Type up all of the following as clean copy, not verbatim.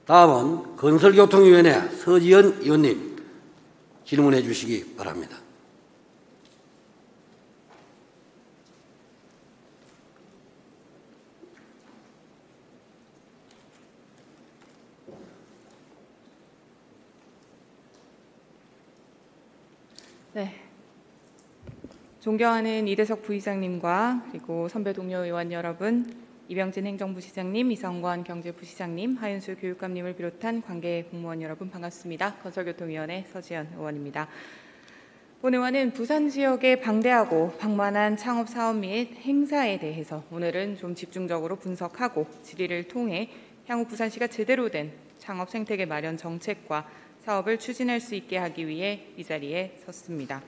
다음은 건설교통위원회 서지현 의원님 질문해 주시기 바랍니다. 네. 존경하는 이대석 부의장님과 그리고 선배 동료 의원 여러분, 이병진 행정부시장님, 이성관 경제부시장님, 하윤수 교육감님을 비롯한 관계 공무원 여러분 반갑습니다. 건설교통위원회 서지현 의원입니다. 본 의원은 부산 지역의 방대하고 방만한 창업 사업 및 행사에 대해서 오늘은 좀 집중적으로 분석하고 질의를 통해 향후 부산시가 제대로 된 창업 생태계 마련 정책과 사업을 추진할 수 있게 하기 위해 이 자리에 섰습니다.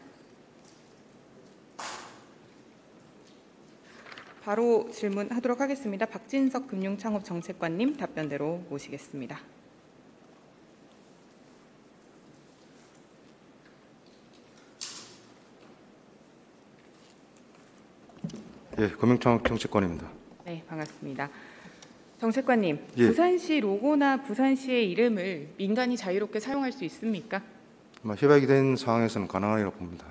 바로 질문하도록 하겠습니다. 박진석 금융창업정책관님 답변대로 모시겠습니다. 예, 금융창업정책관입니다. 네, 반갑습니다. 정책관님, 예. 부산시 로고나 부산시의 이름을 민간이 자유롭게 사용할 수 있습니까? 아마 협약이 된 상황에서는 가능하리라고 봅니다.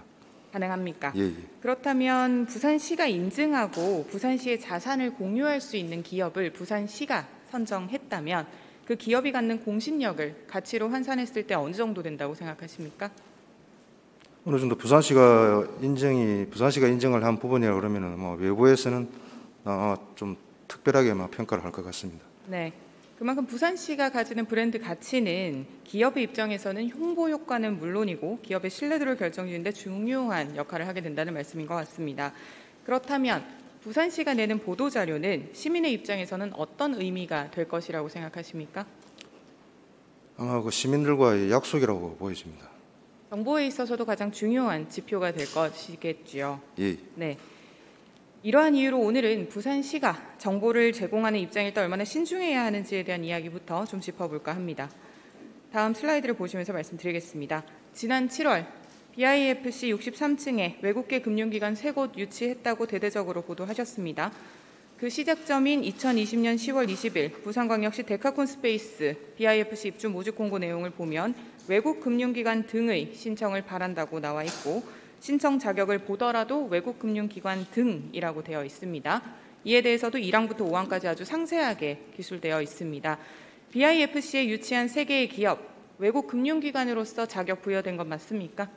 가능합니까? 예, 예. 그렇다면 부산시가 인증하고 부산시의 자산을 공유할 수 있는 기업을 부산시가 선정했다면 그 기업이 갖는 공신력을 가치로 환산했을 때 어느 정도 된다고 생각하십니까? 어느 정도 부산시가 인정을 한 부분이라 그러면은 뭐 외부에서는 좀 특별하게 평가를 할 것 같습니다. 네. 그만큼 부산시가 가지는 브랜드 가치는 기업의 입장에서는 홍보 효과는 물론이고 기업의 신뢰도를 결정짓는 데 중요한 역할을 하게 된다는 말씀인 것 같습니다. 그렇다면 부산시가 내는 보도자료는 시민의 입장에서는 어떤 의미가 될 것이라고 생각하십니까? 아마 그 시민들과의 약속이라고 보여집니다. 정보에 있어서도 가장 중요한 지표가 될 것이겠지요. 예. 네. 이러한 이유로 오늘은 부산시가 정보를 제공하는 입장일 때 얼마나 신중해야 하는지에 대한 이야기부터 좀 짚어볼까 합니다. 다음 슬라이드를 보시면서 말씀드리겠습니다. 지난 7월 BIFC 63층에 외국계 금융기관 3곳 유치했다고 대대적으로 보도하셨습니다. 그 시작점인 2020년 10월 20일 부산광역시 데카콘 스페이스 BIFC 입주 모집 공고 내용을 보면 외국 금융기관 등의 신청을 바란다고 나와 있고 신청 자격을 보더라도 외국금융기관 등이라고 되어 있습니다. 이에 대해서도 1항부터 5항까지 아주 상세하게 기술되어 있습니다. BIFC에 유치한 3개의 기업, 외국금융기관으로서 자격 부여된 것 맞습니까?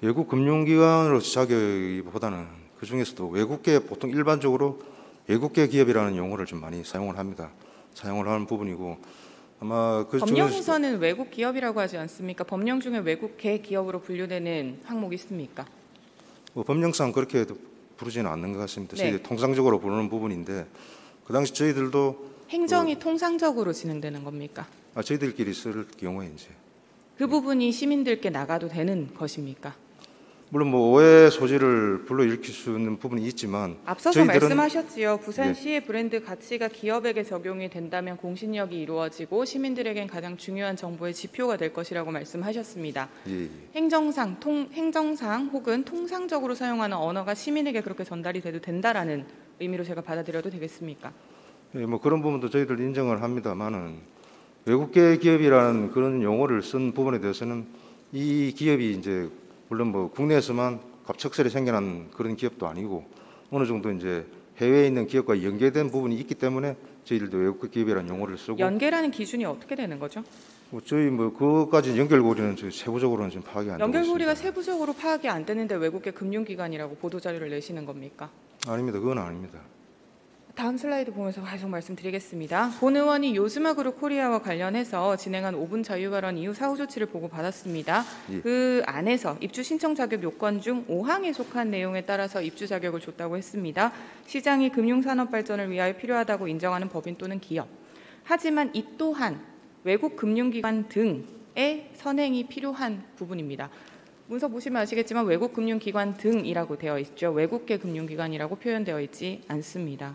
외국금융기관으로 자격보다는 그중에서도 외국계 보통 일반적으로 외국계 기업이라는 용어를 좀 많이 사용을 하는 부분이고 아마 그 법령에서는 외국 기업이라고 하지 않습니까? 법령 중에 외국계 기업으로 분류되는 항목이 있습니까? 법령상 그렇게 부르지는 않는 것 같습니다. 네. 저희들 통상적으로 부르는 부분인데 그 당시 저희들도 행정이 통상적으로 진행되는 겁니까? 저희들끼리 쓸 경우에 이제 그 부분이 시민들께 나가도 되는 것입니까? 물론 뭐 오해 소지를 불러일으킬 수 있는 부분이 있지만 앞서서 말씀하셨지요. 부산시의 네. 브랜드 가치가 기업에게 적용이 된다면 공신력이 이루어지고 시민들에겐 가장 중요한 정보의 지표가 될 것이라고 말씀하셨습니다. 예. 행정상 혹은 통상적으로 사용하는 언어가 시민에게 그렇게 전달이 돼도 된다라는 의미로 제가 받아들여도 되겠습니까? 예, 뭐 그런 부분도 저희들 인정을 합니다만은 외국계 기업이라는 그런 용어를 쓴 부분에 대해서는 이 기업이 이제 물론 뭐 국내에서만 갑작스레 생겨난 그런 기업도 아니고 어느 정도 이제 해외에 있는 기업과 연계된 부분이 있기 때문에 저희들도 외국계 기업이라는 용어를 쓰고 연계라는 기준이 어떻게 되는 거죠? 저희 뭐 그것까지 연결고리는 저희 세부적으로는 지금 파악이 안 되고 있습니다. 연결고리가 세부적으로 파악이 안 되는데 외국계 금융기관이라고 보도자료를 내시는 겁니까? 아닙니다. 그건 아닙니다. 다음 슬라이드 보면서 계속 말씀드리겠습니다. 본 의원이 요즈마그룹 코리아와 관련해서 진행한 5분 자유발언 이후 사후 조치를 보고받았습니다. 예. 그 안에서 입주 신청 자격 요건 중 5항에 속한 내용에 따라서 입주 자격을 줬다고 했습니다. 시장이 금융산업 발전을 위하여 필요하다고 인정하는 법인 또는 기업. 하지만 이 또한 외국 금융기관 등의 선행이 필요한 부분입니다. 문서 보시면 아시겠지만 외국 금융기관 등이라고 되어 있죠. 외국계 금융기관이라고 표현되어 있지 않습니다.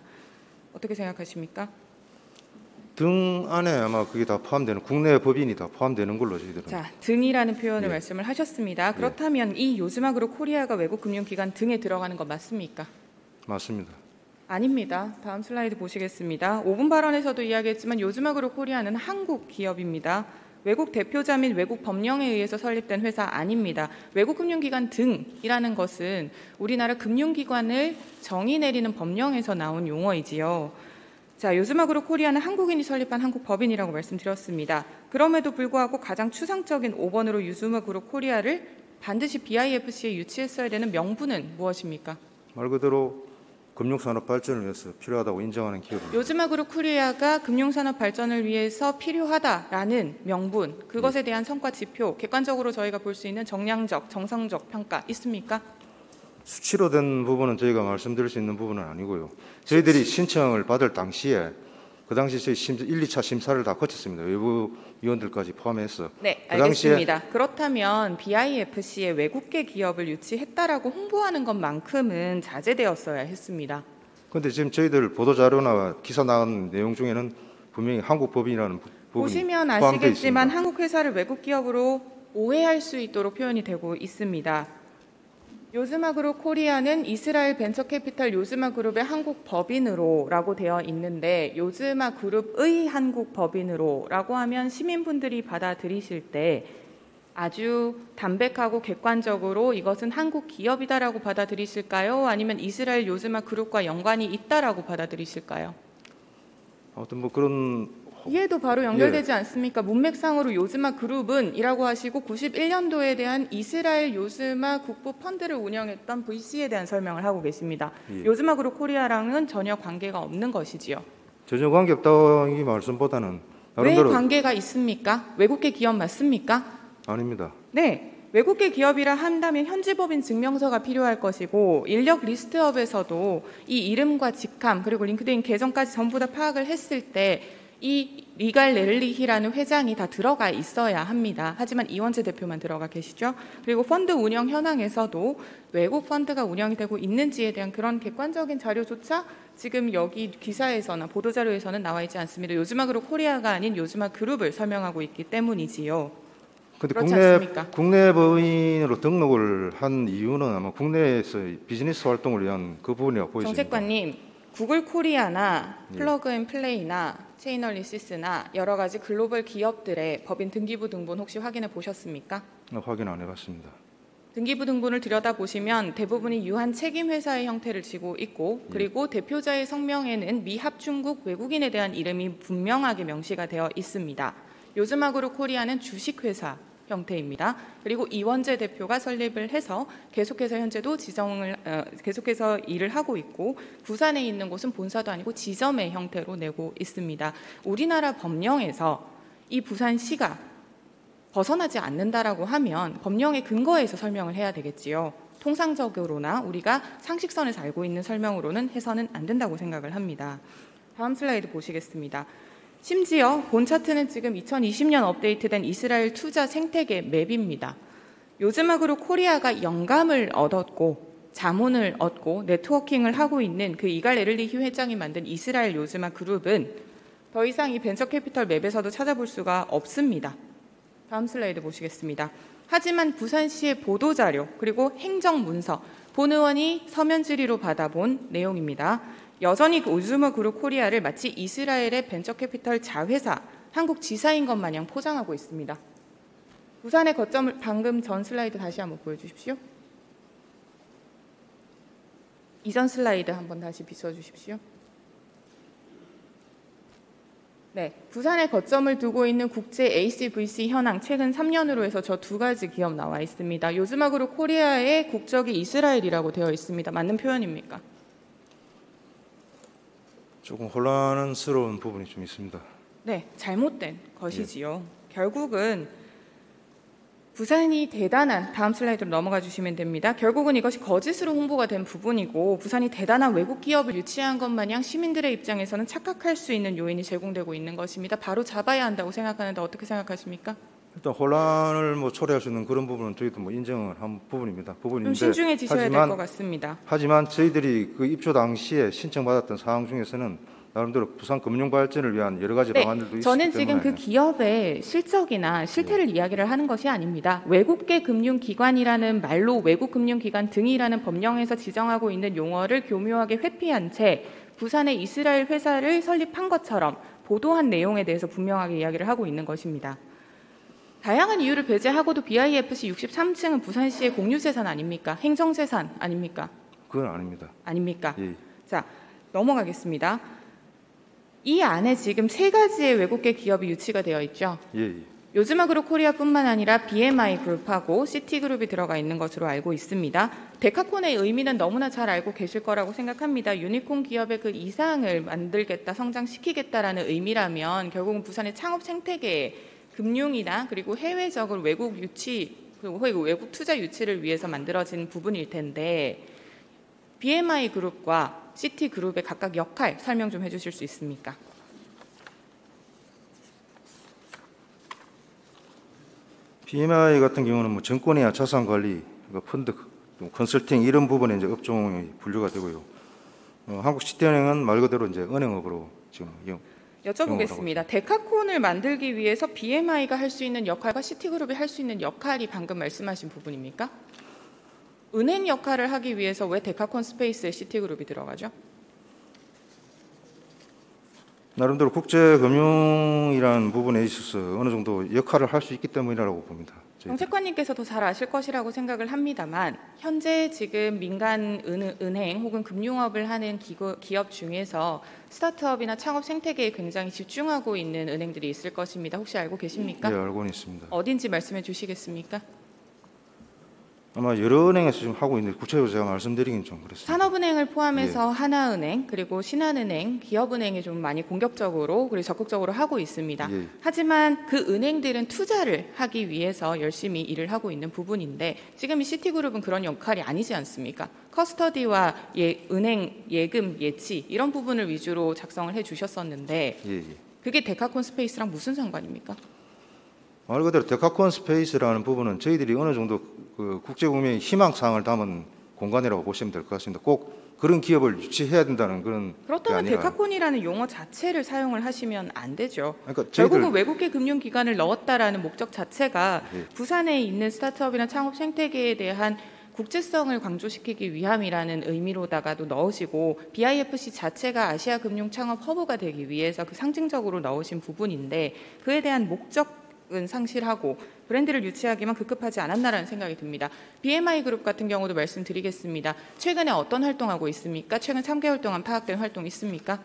어떻게 생각하십니까? 등 안에 아마 그게 다 포함되는 국내 법인이 다 포함되는 걸로 저희들은. 자, 등이라는 표현을 예. 말씀을 하셨습니다. 그렇다면 이 요즈마그룹 코리아가 외국 금융기관 등에 들어가는 거 맞습니까? 맞습니다. 아닙니다. 다음 슬라이드 보시겠습니다. 5분 발언에서도 이야기했지만 요즈마그룹 코리아는 한국 기업입니다. 외국 대표자 및 외국 법령에 의해서 설립된 회사 아닙니다. 외국 금융기관 등이라는 것은 우리나라 금융기관을 정의 내리는 법령에서 나온 용어이지요. 자, 요즈마그룹 코리아는 한국인이 설립한 한국 법인이라고 말씀드렸습니다. 그럼에도 불구하고 가장 추상적인 5번으로 요즈마그룹 코리아를 반드시 BIFC에 유치했어야 되는 명분은 무엇입니까? 말 그대로 금융산업 발전을 위해서 필요하다고 인정하는 기업입니다. 요즈마그룹 코리아가 금융산업 발전을 위해서 필요하다라는 명분, 그것에 대한 성과 지표, 객관적으로 저희가 볼 수 있는 정량적, 정성적 평가 있습니까? 수치로 된 부분은 저희가 말씀드릴 수 있는 부분은 아니고요. 저희들이 신청을 받을 당시에 그 당시 저희 1, 2차 심사를 다 거쳤습니다. 외부 위원들까지 포함해서. 네, 그 당시에 알겠습니다. 그렇다면 BIFC에 외국계 기업을 유치했다라고 홍보하는 것만큼은 자제되었어야 했습니다. 그런데 지금 저희들 보도자료나 기사 나온 내용 중에는 분명히 한국 법인이라는 부분이 보시면 포함되어 아시겠지만 있습니다. 한국 회사를 외국 기업으로 오해할 수 있도록 표현이 되고 있습니다. 요즈마그룹 코리아는 이스라엘 벤처캐피탈 요즈마그룹의 한국 법인으로라고 되어 있는데 요즈마그룹의 한국 법인으로라고 하면 시민분들이 받아들이실 때 아주 담백하고 객관적으로 이것은 한국 기업이다라고 받아들이실까요? 아니면 이스라엘 요즈마그룹과 연관이 있다라고 받아들이실까요? 아무튼 뭐 그런 이해도 바로 연결되지 않습니까? 문맥상으로 요즈마그룹은 이라고 하시고 91년도에 대한 이스라엘 요즈마 국부 펀드를 운영했던 VC에 대한 설명을 하고 계십니다. 예. 요즈마그룹 코리아랑은 전혀 관계가 없는 것이지요. 전혀 관계 없다는 이 말씀보다는 왜 나름대로 관계가 있습니까? 외국계 기업 맞습니까? 아닙니다. 네. 외국계 기업이라 한다면 현지 법인 증명서가 필요할 것이고 인력 리스트업에서도 이 이름과 직함 그리고 링크드인 계정까지 전부 다 파악을 했을 때 이 리갈 렐리히라는 회장이 다 들어가 있어야 합니다. 하지만 이원재 대표만 들어가 계시죠. 그리고 펀드 운영 현황에서도 외국 펀드가 운영이 되고 있는지에 대한 그런 객관적인 자료조차 지금 여기 기사에서나 보도자료에서는 나와 있지 않습니다. 요즈마그룹 코리아가 아닌 요즈마그룹을 설명하고 있기 때문이지요. 근데 그렇지 않습니까? 국내 법인으로 등록을 한 이유는 아마 국내에서 비즈니스 활동을 위한 그 부분이라고 보여집니다. 정책관님, 구글 코리아나 예. 플러그앤플레이나 체이널리시스나 여러 가지 글로벌 기업들의 법인 등기부 등본 혹시 확인해 보셨습니까? 확인 안 해봤습니다. 등기부 등본을 들여다보시면 대부분이 유한 책임 회사의 형태를 쥐고 있고 그리고 대표자의 성명에는 미합 중국 외국인에 대한 이름이 분명하게 명시가 되어 있습니다. 요즈마그룹 코리아는 주식회사 형태입니다. 그리고 이원재 대표가 설립을 해서 계속해서 현재도 계속해서 일을 하고 있고 부산에 있는 곳은 본사도 아니고 지점의 형태로 내고 있습니다. 우리나라 법령에서 이 부산시가 벗어나지 않는다라고 하면 법령의 근거에서 설명을 해야 되겠지요. 통상적으로나 우리가 상식선에서 알고 있는 설명으로는 해서는 안 된다고 생각을 합니다. 다음 슬라이드 보시겠습니다. 심지어 본 차트는 지금 2020년 업데이트된 이스라엘 투자 생태계 맵입니다. 요즈마그룹 코리아가 영감을 얻었고 자문을 얻고 네트워킹을 하고 있는 그 이갈 에를리히 회장이 만든 이스라엘 요즈마 그룹은 더 이상 이 벤처캐피털 맵에서도 찾아볼 수가 없습니다. 다음 슬라이드 보시겠습니다. 하지만 부산시의 보도자료 그리고 행정문서 본 의원이 서면 질의로 받아본 내용입니다. 여전히 그 요즈마그룹 코리아를 마치 이스라엘의 벤처캐피털 자회사 한국 지사인 것 마냥 포장하고 있습니다. 부산의 거점을 방금 전 슬라이드 다시 한번 보여주십시오. 이전 슬라이드 한번 다시 비춰주십시오. 네, 부산에 거점을 두고 있는 국제 ACVC 현황 최근 3년으로 해서 저 두 가지 기업 나와 있습니다. 요즈마그룹 코리아의 국적이 이스라엘이라고 되어 있습니다. 맞는 표현입니까? 조금 혼란스러운 부분이 좀 있습니다. 네, 잘못된 것이지요. 결국은 부산이 대단한, 다음 슬라이드로 넘어가 주시면 됩니다. 결국은 이것이 거짓으로 홍보가 된 부분이고 부산이 대단한 외국 기업을 유치한 것 마냥 시민들의 입장에서는 착각할 수 있는 요인이 제공되고 있는 것입니다. 바로 잡아야 한다고 생각하는데 어떻게 생각하십니까? 일단 혼란을 초래할 수 있는 그런 부분은 저희도 인정을 한 부분입니다. 좀 신중해지셔야 될 것 같습니다. 하지만 저희들이 그 입주 당시에 신청받았던 사항 중에서는 나름대로 부산 금융 발전을 위한 여러 가지 네, 방안들도 있기 저는 때문에 지금 그 기업의 실적이나 실태를 이야기를 하는 것이 아닙니다. 외국계 금융기관이라는 말로 외국금융기관 등이라는 법령에서 지정하고 있는 용어를 교묘하게 회피한 채 부산에 이스라엘 회사를 설립한 것처럼 보도한 내용에 대해서 분명하게 이야기를 하고 있는 것입니다. 다양한 이유를 배제하고도 BIFC 63층은 부산시의 공유재산 아닙니까? 행정재산 아닙니까? 그건 아닙니다. 아닙니까? 예. 자, 넘어가겠습니다. 이 안에 지금 3가지의 외국계 기업이 유치가 되어 있죠. 예. 요즈마그룹 코리아뿐만 아니라 BMI 그룹하고 시티그룹이 들어가 있는 것으로 알고 있습니다. 데카콘의 의미는 너무나 잘 알고 계실 거라고 생각합니다. 유니콘 기업의 그 이상을 만들겠다, 성장시키겠다라는 의미라면 결국은 부산의 창업 생태계에 금융이나 그리고 해외적으로 외국 유치, 그리고 외국 투자 유치를 위해서 만들어진 부분일 텐데 BMI 그룹과 시티그룹의 각각 역할 설명 좀 해주실 수 있습니까? BMI 같은 경우는 뭐 증권이나 자산 관리, 펀드, 컨설팅 이런 부분에 이제 업종이 분류가 되고요. 한국시티은행은 말 그대로 이제 은행업으로 지금 여쭤보겠습니다. 데카콘을 만들기 위해서 BMI가 할 수 있는 역할과 시티그룹이 할 수 있는 역할이 방금 말씀하신 부분입니까? 은행 역할을 하기 위해서 왜 데카콘 스페이스에 시티그룹이 들어가죠? 나름대로 국제금융이라는 부분에 있어서 어느 정도 역할을 할 수 있기 때문이라고 봅니다. 정책관님께서 더 잘 아실 것이라고 생각을 합니다만 현재 지금 민간 은행 혹은 금융업을 하는 기업 중에서 스타트업이나 창업 생태계에 굉장히 집중하고 있는 은행들이 있을 것입니다. 혹시 알고 계십니까? 네, 알고는 있습니다. 어딘지 말씀해 주시겠습니까? 아마 여러 은행에서 지금 하고 있는데 구체적으로 제가 말씀드리긴 좀 그렇습니다. 산업은행을 포함해서 하나은행 그리고 신한은행, 기업은행이 좀 많이 공격적으로 그리고 적극적으로 하고 있습니다. 예. 하지만 그 은행들은 투자를 하기 위해서 열심히 일을 하고 있는 부분인데 지금 이 시티그룹은 그런 역할이 아니지 않습니까? 커스터디와 은행 예금 예치 이런 부분을 위주로 작성을 해주셨었는데 예. 그게 데카콘 스페이스랑 무슨 상관입니까? 말 그대로 데카콘 스페이스라는 부분은 저희들이 어느 정도 그 국제금융의 희망사항을 담은 공간이라고 보시면 될 것 같습니다. 꼭 그런 기업을 유치해야 된다는 그런 그렇다면 데카콘이라는 용어 자체를 사용을 하시면 안 되죠. 그러니까 결국은 외국계 금융기관을 넣었다라는 목적 자체가 예. 부산에 있는 스타트업이나 창업 생태계에 대한 국제성을 강조시키기 위함이라는 의미로다가도 넣으시고 BIFC 자체가 아시아 금융 창업 허브가 되기 위해서 그 상징적으로 넣으신 부분인데 그에 대한 목적은 상실하고 브랜드를 유치하기만 급급하지 않았나라는 생각이 듭니다. BMI 그룹 같은 경우도 말씀드리겠습니다. 최근에 어떤 활동하고 있습니까? 최근 3개월 동안 파악된 활동 있습니까?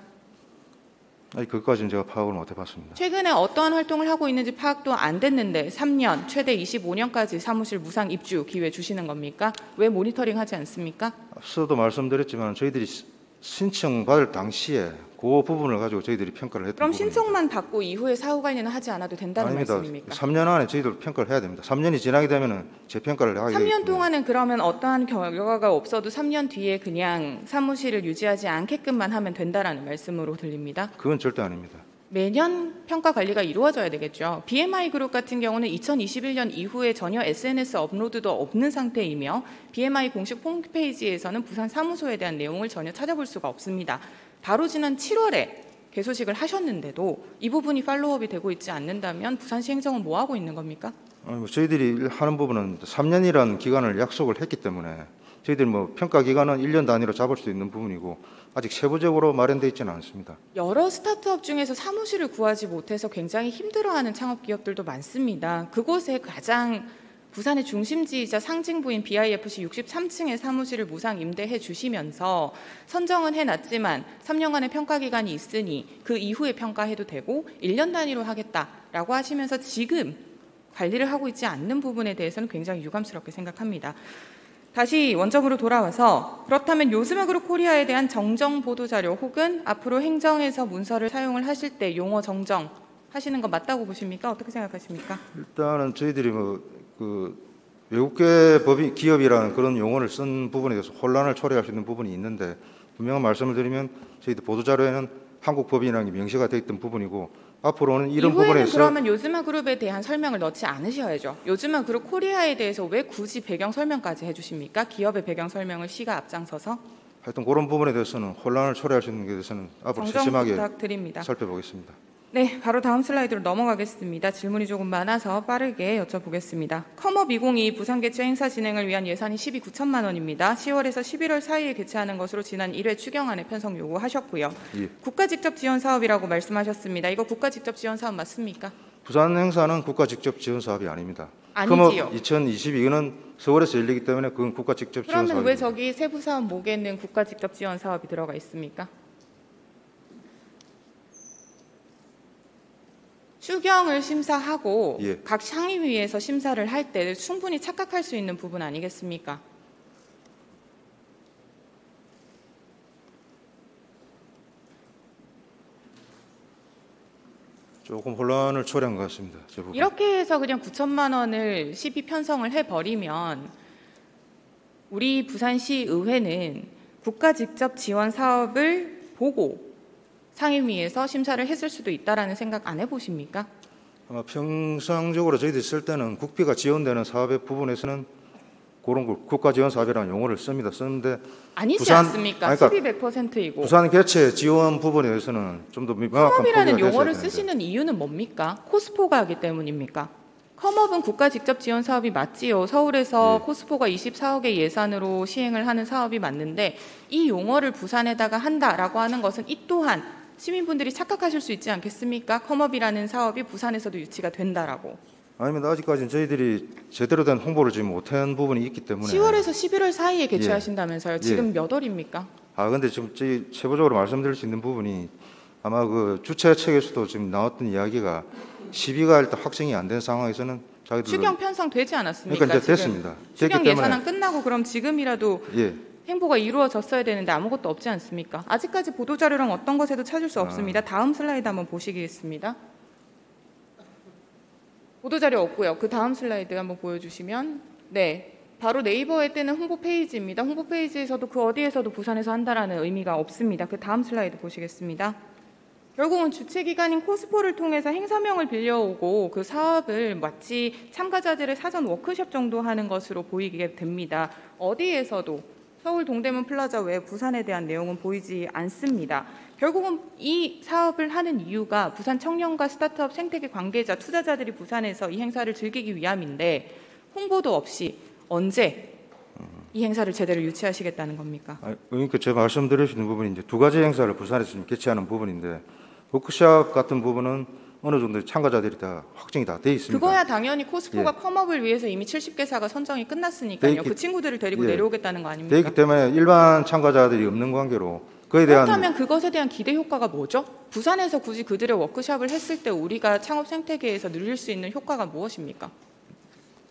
아니 그것까지는 제가 파악을 못 해봤습니다. 최근에 어떠한 활동을 하고 있는지 파악도 안 됐는데 3년, 최대 25년까지 사무실 무상 입주 기회 주시는 겁니까? 왜 모니터링하지 않습니까? 앞서도 말씀드렸지만 저희들이 신청 받을 당시에 그 부분을 가지고 저희들이 평가를 했던 그럼 부분입니다. 신청만 받고 이후에 사후 관리는 하지 않아도 된다는 아닙니다. 말씀입니까? 3년 안에 저희들 평가를 해야 됩니다. 3년이 지나게 되면은 재평가를 하게 되기 3년 동안은 그러면 어떠한 결과가 없어도 3년 뒤에 그냥 사무실을 유지하지 않게끔만 하면 된다라는 말씀으로 들립니다. 그건 절대 아닙니다. 매년 평가 관리가 이루어져야 되겠죠. BMI 그룹 같은 경우는 2021년 이후에 전혀 SNS 업로드도 없는 상태이며 BMI 공식 홈페이지에서는 부산 사무소에 대한 내용을 전혀 찾아볼 수가 없습니다. 바로 지난 7월에 개소식을 하셨는데도 이 부분이 팔로우업이 되고 있지 않는다면 부산시 행정은 뭐 하고 있는 겁니까? 저희들이 하는 부분은 3년이라는 기간을 약속을 했기 때문에 저희들 뭐 평가 기간은 1년 단위로 잡을 수 있는 부분이고 아직 세부적으로 마련되어 있지는 않습니다. 여러 스타트업 중에서 사무실을 구하지 못해서 굉장히 힘들어하는 창업 기업들도 많습니다. 그곳에 가장 부산의 중심지이자 상징부인 BIFC 63층의 사무실을 무상 임대해 주시면서 선정은 해놨지만 3년간의 평가 기간이 있으니 그 이후에 평가해도 되고 1년 단위로 하겠다라고 하시면서 지금 관리를 하고 있지 않는 부분에 대해서는 굉장히 유감스럽게 생각합니다. 다시 원점으로 돌아와서 그렇다면 요즈마그룹 코리아에 대한 정정 보도자료 혹은 앞으로 행정에서 문서를 사용을 하실 때 용어 정정 하시는 거 맞다고 보십니까? 어떻게 생각하십니까? 일단은 저희들이 그 외국계 법인 기업이라는 그런 용어를 쓴 부분에 대해서 혼란을 초래할 수 있는 부분이 있는데 분명한 말씀을 드리면 저희들 보도자료에는 한국 법인이라는 게 명시가 되어 있던 부분이고 앞으로는 이런 부분에서 그러면 요즈마그룹에 대한 설명을 넣지 않으셔야죠. 요즈마그룹 코리아에 대해서 왜 굳이 배경 설명까지 해주십니까? 기업의 배경 설명을 시가 앞장서서 하여튼 그런 부분에 대해서는 혼란을 초래할 수 있는 게 대해서는 앞으로 정정 세심하게 부탁드립니다. 살펴보겠습니다. 네, 바로 다음 슬라이드로 넘어가겠습니다. 질문이 조금 많아서 빠르게 여쭤보겠습니다. 컴업 2022 부산개최 행사 진행을 위한 예산이 12억 9천만 원입니다. 10월에서 11월 사이에 개최하는 것으로 지난 1회 추경안에 편성 요구하셨고요. 예. 국가 직접 지원 사업이라고 말씀하셨습니다. 이거 국가 직접 지원 사업 맞습니까? 부산 행사는 국가 직접 지원 사업이 아닙니다. 아니지요. 2022는 서울에서 열리기 때문에 그건 국가 직접 지원 그러면 사업입니다. 왜 저기 세부 사업 목에는 국가 직접 지원 사업이 들어가 있습니까? 추경을 심사하고 예. 각 상임위에서 심사를 할 때 충분히 착각할 수 있는 부분 아니겠습니까? 조금 혼란을 초래한 것 같습니다. 저 부분. 이렇게 해서 그냥 9천만 원을 시비 편성을 해버리면 우리 부산시 의회는 국가 직접 지원 사업을 보고 상임위에서 심사를 했을 수도 있다라는 생각 안 해보십니까? 아마 평상적으로 저희들이 쓸 때는 국비가 지원되는 사업의 부분에서는 그런 걸 국가 지원 사업이라는 용어를 씁니다. 쓰는데 아니지 부산- 않습니까? 아니, 그러니까 1200%이고 부산 개최 지원 부분에 대해서는 좀 더 명확한 컴업이라는 포기가 용어를 됐어야 되는데. 쓰시는 이유는 뭡니까? 코스포가 하기 때문입니까? 컴업은 국가 직접 지원 사업이 맞지요. 서울에서 예. 코스포가 24억의 예산으로 시행을 하는 사업이 맞는데 이 용어를 부산에다가 한다라고 하는 것은 이 또한 시민분들이 착각하실 수 있지 않겠습니까? 컴업이라는 사업이 부산에서도 유치가 된다라고. 아닙니다. 아직까지는 저희들이 제대로 된 홍보를 지금 못한 부분이 있기 때문에. 10월에서 11월 사이에 개최하신다면서요. 예. 지금 몇 월입니까? 근데 지금 저희 세부적으로 말씀드릴 수 있는 부분이 아마 그 주최 측에서도 지금 나왔던 이야기가 12가 일단 확정이 안 된 상황에서는 자기들 추경 편성되지 않았습니까? 그러니까 이제 지금? 됐습니다. 추경 됐기 때문에 예산안 끝나고 그럼 지금이라도 예. 행보가 이루어졌어야 되는데 아무것도 없지 않습니까? 아직까지 보도자료랑 어떤 것에도 찾을 수 없습니다. 다음 슬라이드 한번 보시겠습니다. 보도자료 없고요. 그 다음 슬라이드 한번 보여주시면 네, 바로 네이버에 뜨는 홍보 페이지입니다. 홍보 페이지에서도 그 어디에서도 부산에서 한다라는 의미가 없습니다. 그 다음 슬라이드 보시겠습니다. 결국은 주최기관인 코스포를 통해서 행사명을 빌려오고 그 사업을 마치 참가자들의 사전 워크숍 정도 하는 것으로 보이게 됩니다. 어디에서도 서울 동대문 플라자 외 부산에 대한 내용은 보이지 않습니다. 결국은 이 사업을 하는 이유가 부산 청년과 스타트업 생태계 관계자, 투자자들이 부산에서 이 행사를 즐기기 위함인데 홍보도 없이 언제 이 행사를 제대로 유치하시겠다는 겁니까? 그러니까 제가 말씀드릴 수 있는 부분이 이제 두 가지 행사를 부산에서 지금 개최하는 부분인데 워크숍 같은 부분은 어느 정도 참가자들이 다 확정이 다 돼 있습니다. 그거야 당연히 코스포가 예. 컴업을 위해서 이미 70개사가 선정이 끝났으니까요. 그 친구들을 데리고 예. 내려오겠다는 거 돼 아닙니까? 있기 때문에 일반 참가자들이 없는 관계로 그에 대한 그렇다면 그것에 대한 기대 효과가 뭐죠? 부산에서 굳이 그들의 워크숍을 했을 때 우리가 창업 생태계에서 누릴 수 있는 효과가 무엇입니까?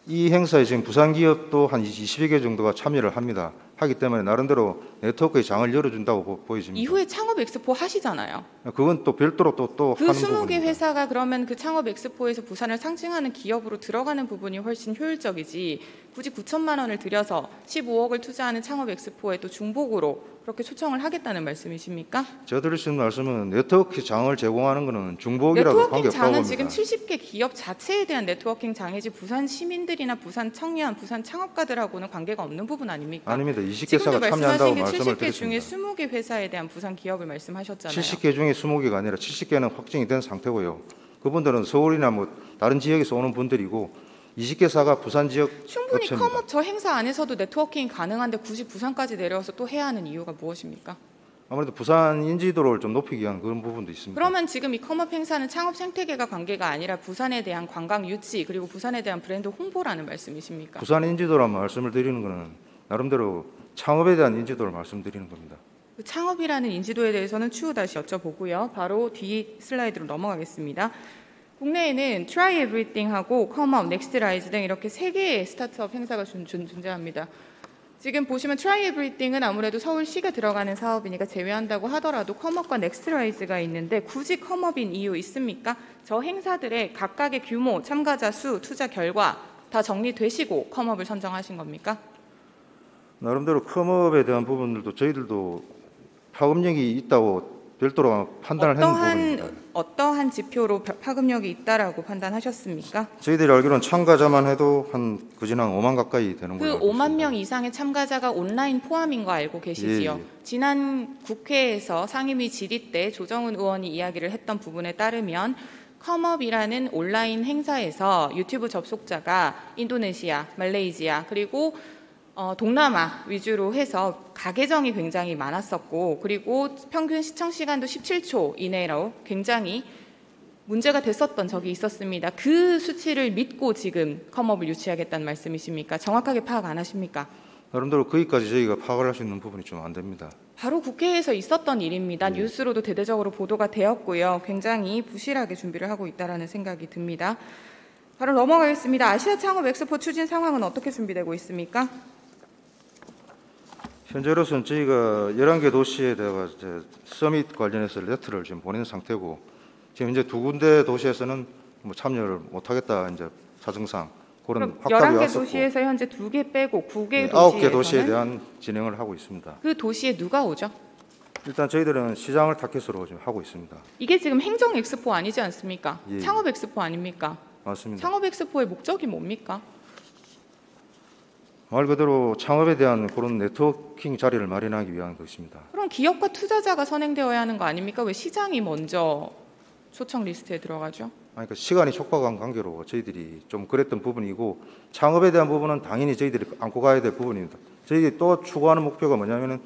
이 행사에 지금 부산 기업도 한 20여 개 정도가 참여를 합니다. 하기 때문에 나름대로 네트워크의 장을 열어준다고 보여집니다. 이후에 창업 엑스포 하시잖아요. 그건 또 별도로 또 그 하는 20개 부분입니다. 회사가 그러면 그 창업 엑스포에서 부산을 상징하는 기업으로 들어가는 부분이 훨씬 효율적이지 굳이 9천만 원을 들여서 15억을 투자하는 창업 엑스포에 또 중복으로 그렇게 초청을 하겠다는 말씀이십니까? 제가 드릴 수 있는 말씀은 네트워크 장을 제공하는 것은 중복이라도 네트워킹 관계없다고 장은 봅니다. 지금 70개 기업 자체에 대한 네트워킹 장이지 부산 시민들이나 부산 청년, 부산 창업가들하고는 관계가 없는 부분 아닙니까? 아닙니다. 20개사가 지금도 참여한다고 말씀하신 게 말씀을 70개 중에 드렸습니다. 20개 회사에 대한 부산 기업을 말씀하셨잖아요. 70개 중에 20개가 아니라 70개는 확정이 된 상태고요. 그분들은 서울이나 뭐 다른 지역에서 오는 분들이고 20개사가 부산 지역 충분히 업체입니다. 컴업 저 행사 안에서도 네트워킹이 가능한데 굳이 부산까지 내려와서 또 해야 하는 이유가 무엇입니까? 아무래도 부산 인지도를 좀 높이기 위한 그런 부분도 있습니다. 그러면 지금 이 컴업 행사는 창업 생태계가 관계가 아니라 부산에 대한 관광 유치 그리고 부산에 대한 브랜드 홍보라는 말씀이십니까? 부산 인지도란 말씀을 드리는 것은 나름대로 창업에 대한 인지도를 말씀드리는 겁니다. 그 창업이라는 인지도에 대해서는 추후 다시 여쭤보고요. 바로 뒤 슬라이드로 넘어가겠습니다. 국내에는 Try Everything하고 컴업, 넥스트라이즈 등 이렇게 3개의 스타트업 행사가 존재합니다. 지금 보시면 Try Everything은 아무래도 서울시가 들어가는 사업이니까 제외한다고 하더라도 컴업과 넥스트라이즈가 있는데 굳이 컴업인 이유 있습니까? 저 행사들의 각각의 규모, 참가자 수, 투자 결과 다 정리되시고 컴업을 선정하신 겁니까? 나름대로 컴업에 대한 부분들도 저희들도 파급력이 있다고 별도로 판단을 했는 부분입니다. 어떠한 지표로 파급력이 있다라고 판단하셨습니까? 저희들이 알기로는 참가자만 해도 한 그지난 5만 가까이 되는 그 걸로 알고 5만 있습니다. 명 이상의 참가자가 온라인 포함인 거 알고 계시지요? 예, 예. 지난 국회에서 상임위 질의 때 조정훈 의원이 이야기를 했던 부분에 따르면 컴업이라는 온라인 행사에서 유튜브 접속자가 인도네시아, 말레이시아 그리고 동남아 위주로 해서 가계정이 굉장히 많았었고 그리고 평균 시청 시간도 17초 이내로 굉장히 문제가 됐었던 적이 있었습니다. 그 수치를 믿고 지금 컴업을 유치하겠다는 말씀이십니까? 정확하게 파악 안 하십니까? 나름대로 거기까지 저희가 파악을 할 수 있는 부분이 좀 안 됩니다. 바로 국회에서 있었던 일입니다. 뉴스로도 대대적으로 보도가 되었고요. 굉장히 부실하게 준비를 하고 있다는 생각이 듭니다. 바로 넘어가겠습니다. 아시아 창업 엑스포 추진 상황은 어떻게 준비되고 있습니까? 현재로서는 저희가 11개 도시에 대해 이제 서밋 관련해서 레터를 지금 보낸 상태고 지금 이제 2군데 도시에서는 뭐 참여를 못하겠다 이제 사정상 그런 그럼 확답이 11개 왔었고 도시에서 현재 2개 빼고 9개 9개 도시에 도시에서는 대한 진행을 하고 있습니다. 그 도시에 누가 오죠? 일단 저희들은 시장을 타겟으로 지금 하고 있습니다. 이게 지금 행정 엑스포 아니지 않습니까? 예. 창업 엑스포 아닙니까? 맞습니다. 창업 엑스포의 목적이 뭡니까? 말 그대로 창업에 대한 그런 네트워킹 자리를 마련하기 위한 것입니다. 그럼 기업과 투자자가 선행되어야 하는 거 아닙니까? 왜 시장이 먼저 초청 리스트에 들어가죠? 그러니까 시간이 촉박한 관계로 저희들이 좀 그랬던 부분이고 창업에 대한 부분은 당연히 저희들이 안고 가야 될 부분입니다. 저희들이 또 추구하는 목표가 뭐냐면은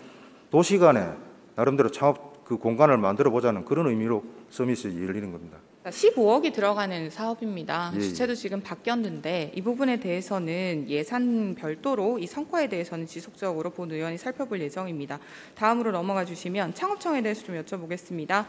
도시 간에 나름대로 창업 그 공간을 만들어 보자는 그런 의미로 서밋이 열리는 겁니다. 15억이 들어가는 사업입니다. 예, 예. 주체도 지금 바뀌었는데 이 부분에 대해서는 예산 별도로 이 성과에 대해서는 지속적으로 본 의원이 살펴볼 예정입니다. 다음으로 넘어가 주시면 창업청에 대해서 좀 여쭤보겠습니다.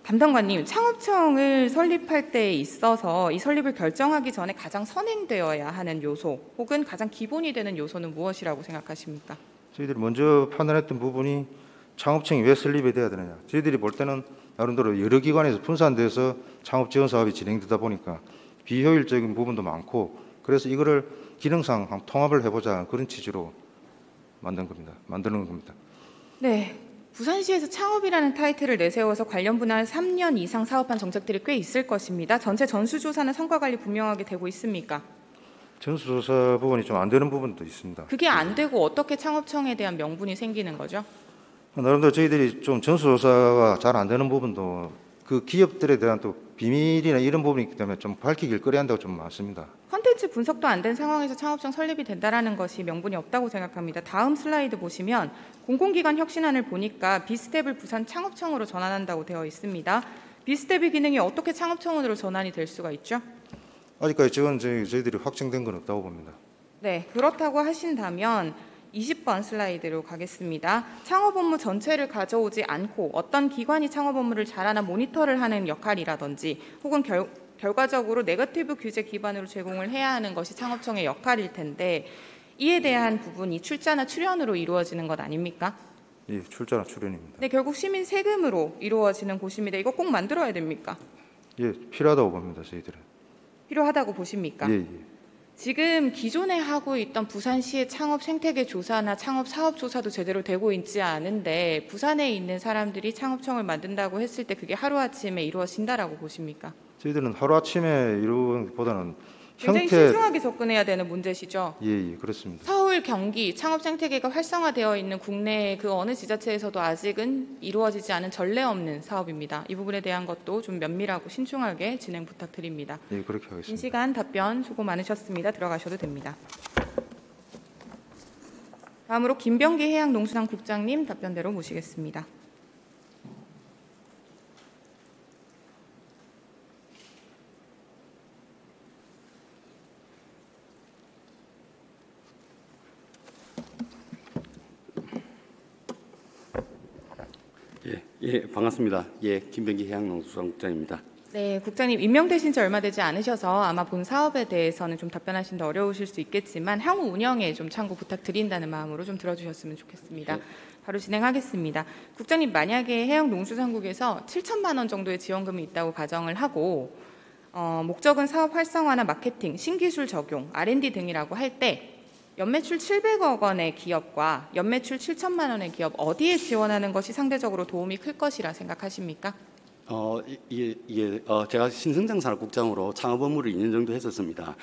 담당관님, 창업청을 설립할 때 있어서 이 설립을 결정하기 전에 가장 선행되어야 하는 요소 혹은 가장 기본이 되는 요소는 무엇이라고 생각하십니까? 저희들이 먼저 판단했던 부분이 창업청이 왜 설립이 돼야 되느냐. 저희들이 볼 때는 나름대로 여러 기관에서 분산돼서 창업 지원 사업이 진행되다 보니까 비효율적인 부분도 많고 그래서 이거를 기능상 한번 통합을 해보자 그런 취지로 만드는 겁니다. 네. 부산시에서 창업이라는 타이틀을 내세워서 관련 분야를 3년 이상 사업한 정책들이 꽤 있을 것입니다. 전체 전수조사는 성과관리 분명하게 되고 있습니까? 전수조사 부분이 좀 안 되는 부분도 있습니다. 그게 안 되고 어떻게 창업청에 대한 명분이 생기는 거죠? 나름대로 저희들이 좀 전수조사가 잘 안 되는 부분도 그 기업들에 대한 또 비밀이나 이런 부분이 있기 때문에 좀 밝히길 꺼려야 한다고 좀 많습니다. 콘텐츠 분석도 안 된 상황에서 창업청 설립이 된다는 것이 명분이 없다고 생각합니다. 다음 슬라이드 보시면 공공기관 혁신안을 보니까 비스텝을 부산 창업청으로 전환한다고 되어 있습니다. 비스텝의 기능이 어떻게 창업청으로 전환이 될 수가 있죠? 아직까지 지금 저희들이 확정된 건 없다고 봅니다. 네, 그렇다고 하신다면 20번 슬라이드로 가겠습니다. 창업 업무 전체를 가져오지 않고 어떤 기관이 창업 업무를 잘하나 모니터를 하는 역할이라든지 혹은 결과적으로 네거티브 규제 기반으로 제공을 해야 하는 것이 창업청의 역할일 텐데 이에 대한 부분이 출자나 출연으로 이루어지는 것 아닙니까? 예, 출자나 출연입니다. 네, 결국 시민 세금으로 이루어지는 곳입니다. 이거 꼭 만들어야 됩니까? 예, 필요하다고 봅니다. 저희들은. 필요하다고 보십니까? 예, 예. 지금 기존에 하고 있던 부산시의 창업 생태계 조사나 창업 사업 조사도 제대로 되고 있지 않은데 부산에 있는 사람들이 창업청을 만든다고 했을 때 그게 하루아침에 이루어진다라고 보십니까? 저희들은 하루아침에 이루는 것보다는 굉장히 신중하게 접근해야 되는 문제시죠. 예, 그렇습니다. 서울, 경기 창업 생태계가 활성화되어 있는 국내 그 어느 지자체에서도 아직은 이루어지지 않은 전례 없는 사업입니다. 이 부분에 대한 것도 좀 면밀하고 신중하게 진행 부탁드립니다. 예, 그렇게 긴 하겠습니다. 시간 답변 수고 많으셨습니다. 들어가셔도 됩니다. 다음으로 김병기 해양농수산 국장님 답변대로 모시겠습니다. 예, 반갑습니다. 예, 김병기 해양농수산국장입니다. 네, 국장님 임명되신 지 얼마 되지 않으셔서 아마 본 사업에 대해서는 좀 답변하시는데 어려우실 수 있겠지만 향후 운영에 좀 참고 부탁드린다는 마음으로 좀 들어주셨으면 좋겠습니다. 바로 진행하겠습니다. 국장님, 만약에 해양농수산국에서 7천만 원 정도의 지원금이 있다고 가정을 하고 목적은 사업 활성화나 마케팅, 신기술 적용, R&D 등이라고 할 때 연매출 700억 원의 기업과 연매출 7천만 원의 기업 어디에 지원하는 것이 상대적으로 도움이 클 것이라 생각하십니까? 제가 신성장산업국장으로 창업 업무를 2년 정도 했었습니다.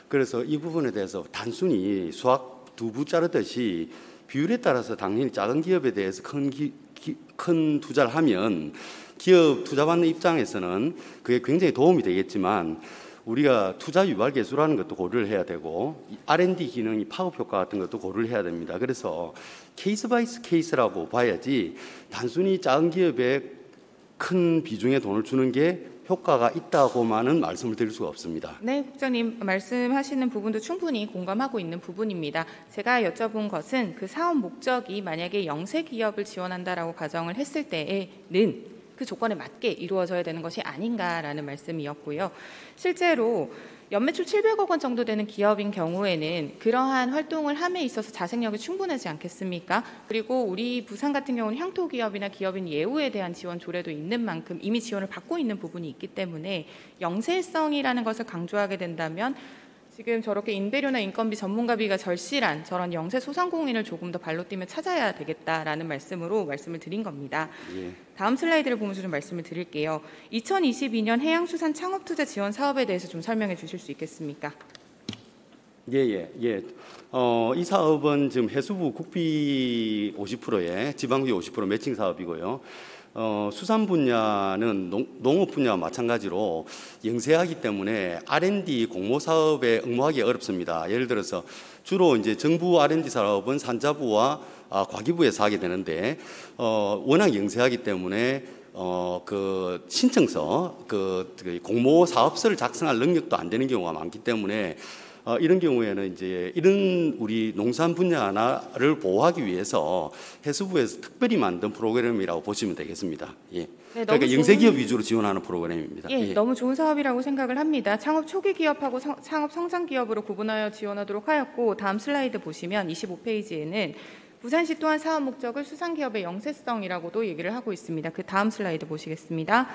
그래서 이 부분에 대해서 단순히 수학 두부 자르듯이 비율에 따라서 당연히 작은 기업에 대해서 큰 투자를 하면 기업 투자받는 입장에서는 그게 굉장히 도움이 되겠지만 우리가 투자 유발 개수라는 것도 고려를 해야 되고 R&D 기능이 파급 효과 같은 것도 고려를 해야 됩니다. 그래서 케이스 바이 케이스라고 봐야지 단순히 작은 기업에 큰 비중의 돈을 주는 게 효과가 있다고만은 말씀을 드릴 수가 없습니다. 네, 국장님 말씀하시는 부분도 충분히 공감하고 있는 부분입니다. 제가 여쭤본 것은 그 사업 목적이 만약에 영세 기업을 지원한다라고 가정을 했을 때에는 그 조건에 맞게 이루어져야 되는 것이 아닌가라는 말씀이었고요. 실제로 연매출 700억 원 정도 되는 기업인 경우에는 그러한 활동을 함에 있어서 자생력이 충분하지 않겠습니까? 그리고 우리 부산 같은 경우는 향토기업이나 기업인 예우에 대한 지원 조례도 있는 만큼 이미 지원을 받고 있는 부분이 있기 때문에 영세성이라는 것을 강조하게 된다면 지금 저렇게 인배료나 인건비 전문가비가 절실한 저런 영세 소상공인을 조금 더 발로 뛰며 찾아야 되겠다라는 말씀으로 말씀을 드린 겁니다. 예. 다음 슬라이드를 보면서 좀 말씀을 드릴게요. 2022년 해양수산 창업투자 지원 사업에 대해서 좀 설명해 주실 수 있겠습니까? 예. 이 사업은 지금 해수부 국비 50%에 지방비 50% 매칭 사업이고요. 수산 분야는 농업 분야와 마찬가지로 영세하기 때문에 R&D 공모 사업에 응모하기 어렵습니다. 예를 들어서 주로 이제 정부 R&D 사업은 산자부와 과기부에서 하게 되는데 워낙 영세하기 때문에 그 신청서 그 공모 사업서를 작성할 능력도 안 되는 경우가 많기 때문에 이런 경우에는 이제 이런 우리 농산 분야를 보호하기 위해서 해수부에서 특별히 만든 프로그램이라고 보시면 되겠습니다. 예. 네, 그러니까 영세기업 위주로 지원하는 프로그램입니다. 예, 너무 좋은 사업이라고 생각을 합니다. 창업 초기 기업하고 창업 성장 기업으로 구분하여 지원하도록 하였고 다음 슬라이드 보시면 25페이지에는 부산시 또한 사업 목적을 수산기업의 영세성이라고도 얘기를 하고 있습니다. 그 다음 슬라이드 보시겠습니다.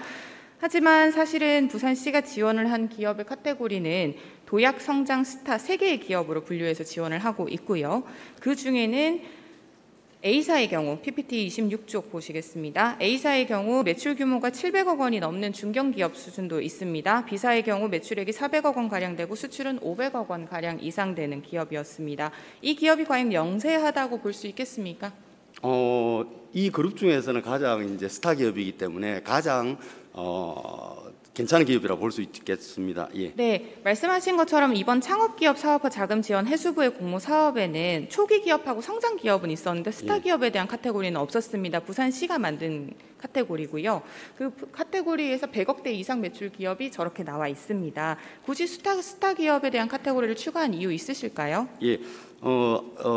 하지만 사실은 부산시가 지원을 한 기업의 카테고리는 도약, 성장, 스타 3개의 기업으로 분류해서 지원을 하고 있고요. 그 중에는 A사의 경우 PPT 26쪽 보시겠습니다. A사의 경우 매출 규모가 700억 원이 넘는 중견기업 수준도 있습니다. B사의 경우 매출액이 400억 원가량 되고 수출은 500억 원가량 이상 되는 기업이었습니다. 이 기업이 과연 영세하다고 볼 수 있겠습니까? 이 그룹 중에서는 가장 이제 스타 기업이기 때문에 가장 괜찮은 기업이라고 볼 수 있겠습니다. 예. 네, 말씀하신 것처럼 이번 창업기업 사업화 자금 지원 해수부의 공모 사업에는 초기 기업하고 성장 기업은 있었는데 스타 기업에 대한 카테고리는 없었습니다. 부산시가 만든 카테고리고요. 그 카테고리에서 100억대 이상 매출 기업이 저렇게 나와 있습니다. 굳이 스타 기업에 대한 카테고리를 추가한 이유 있으실까요? 예.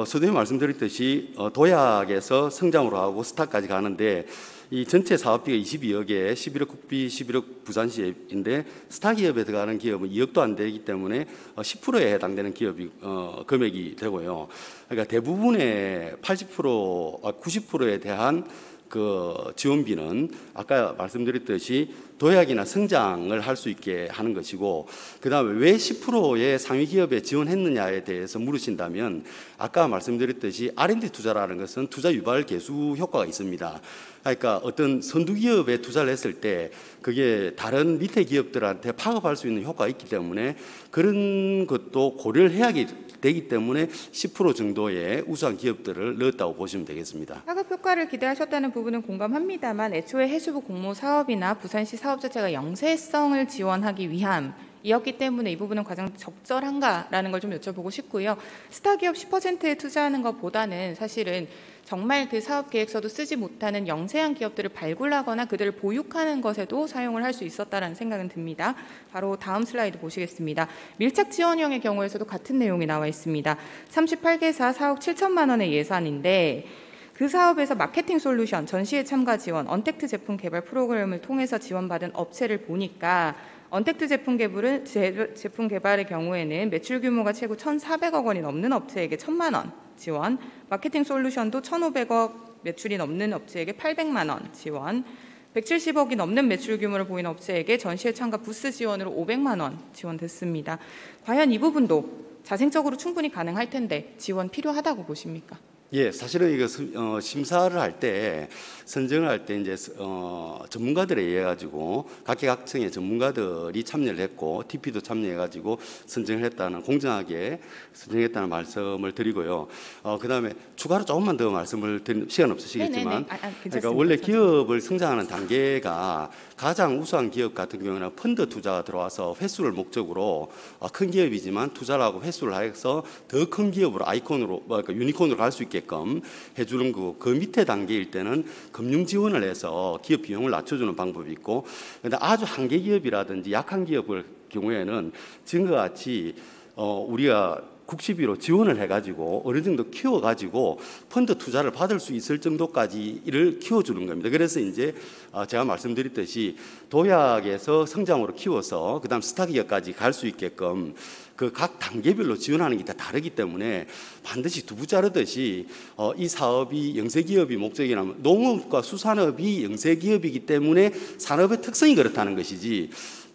서두에 말씀드렸듯이 도약에서 성장으로 하고 스타까지 가는데 이 전체 사업비가 22억에 11억 국비, 11억 부산시인데 스타 기업에 들어가는 기업은 2억도 안 되기 때문에 10%에 해당되는 기업이 금액이 되고요. 그러니까 대부분의 90%에 대한 그 지원비는 아까 말씀드렸듯이 도약이나 성장을 할 수 있게 하는 것이고, 그다음에 왜 10%의 상위 기업에 지원했느냐에 대해서 물으신다면 아까 말씀드렸듯이 R&D 투자라는 것은 투자 유발 개수 효과가 있습니다. 그러니까 어떤 선두 기업에 투자를 했을 때 그게 다른 밑에 기업들한테 파급할 수 있는 효과가 있기 때문에 그런 것도 고려를 해야 되기 때문에 10% 정도의 우수한 기업들을 넣었다고 보시면 되겠습니다. 파급 효과를 기대하셨다는 부분은 공감합니다만 애초에 해수부 공모 사업이나 부산시 사업 자체가 영세성을 지원하기 위함이었기 때문에 이 부분은 가장 적절한가라는 걸 좀 여쭤보고 싶고요. 스타기업 10%에 투자하는 것보다는 사실은 정말 그 사업 계획서도 쓰지 못하는 영세한 기업들을 발굴하거나 그들을 보육하는 것에도 사용을 할 수 있었다라는 생각은 듭니다. 바로 다음 슬라이드 보시겠습니다. 밀착 지원형의 경우에서도 같은 내용이 나와 있습니다. 38개사 4억 7천만 원의 예산인데 그 사업에서 마케팅 솔루션, 전시회 참가 지원, 언택트 제품 개발 프로그램을 통해서 지원받은 업체를 보니까 언택트 제품 개발의 경우에는 매출 규모가 최고 1,400억 원이 넘는 업체에게 1,000만 원 지원, 마케팅 솔루션도 1,500억 매출이 넘는 업체에게 800만 원 지원, 170억이 넘는 매출 규모를 보이는 업체에게 전시회 참가 부스 지원으로 500만 원 지원됐습니다. 과연 이 부분도 자생적으로 충분히 가능할 텐데 지원 필요하다고 보십니까? 예, 사실은 이거 심사를 할 때, 선정을 할 때 이제 전문가들에 의해 가지고 각계각층의 전문가들이 참여를 했고 TP도 참여해 가지고 선정을 했다는, 공정하게 선정했다는 말씀을 드리고요. 그다음에 추가로 조금만 더 말씀을 드리는, 시간 없으시겠지만, 그러니까 원래 기업을 성장하는 단계가 가장 우수한 기업 같은 경우는 펀드 투자가 들어와서 회수를 목적으로 큰 기업이지만 투자를 하고 회수를 해서 더 큰 기업으로 아이콘으로, 그러니까 유니콘으로 갈 수 있게끔 해주는 거고, 그 밑에 단계일 때는 금융 지원을 해서 기업 비용을 낮춰주는 방법이 있고, 근데 아주 한계 기업이라든지 약한 기업의 경우에는 지금과 같이 우리가 국시비로 지원을 해가지고 어느 정도 키워가지고 펀드 투자를 받을 수 있을 정도까지를 키워주는 겁니다. 그래서 이제 제가 말씀드렸듯이 도약에서 성장으로 키워서 그다음 스타기업까지 갈 수 있게끔 그 각 단계별로 지원하는 게 다 다르기 때문에 반드시 두부 자르듯이 이 사업이 영세기업이 목적이라면, 농업과 수산업이 영세기업이기 때문에 산업의 특성이 그렇다는 것이지,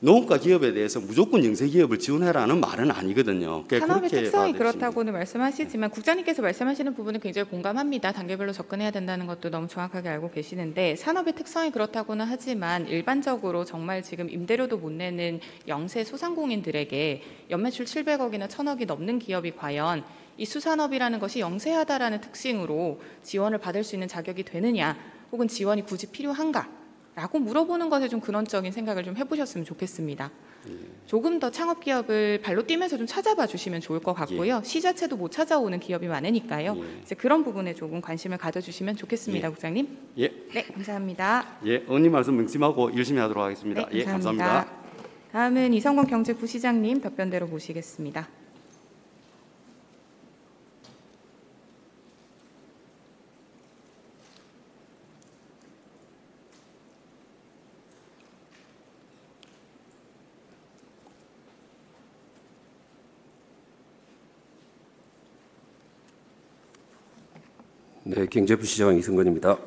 농업과 기업에 대해서 무조건 영세기업을 지원해라는 말은 아니거든요. 산업의 특성이 그렇다고는 말씀하시지만 국장님께서 말씀하시는 부분은 굉장히 공감합니다. 단계별로 접근해야 된다는 것도 너무 정확하게 알고 계시는데, 산업의 특성이 그렇다고는 하지만 일반적으로 정말 지금 임대료도 못 내는 영세 소상공인들에게 연매출 700억이나 1000억이 넘는 기업이 과연 이 수산업이라는 것이 영세하다라는 특징으로 지원을 받을 수 있는 자격이 되느냐, 혹은 지원이 굳이 필요한가 라고 물어보는 것에 좀 근원적인 생각을 좀 해보셨으면 좋겠습니다. 조금 더 창업기업을 발로 뛰면서 좀 찾아봐 주시면 좋을 것 같고요. 시 자체도 못 찾아오는 기업이 많으니까요. 이제 그런 부분에 조금 관심을 가져주시면 좋겠습니다. 국장님. 예. 네, 감사합니다. 예, 의원님 말씀 명심하고 열심히 하도록 하겠습니다. 네, 감사합니다. 예, 감사합니다. 다음은 이성건 경제부시장님 답변대로 모시겠습니다. 네, 경제부시장 이승건입니다.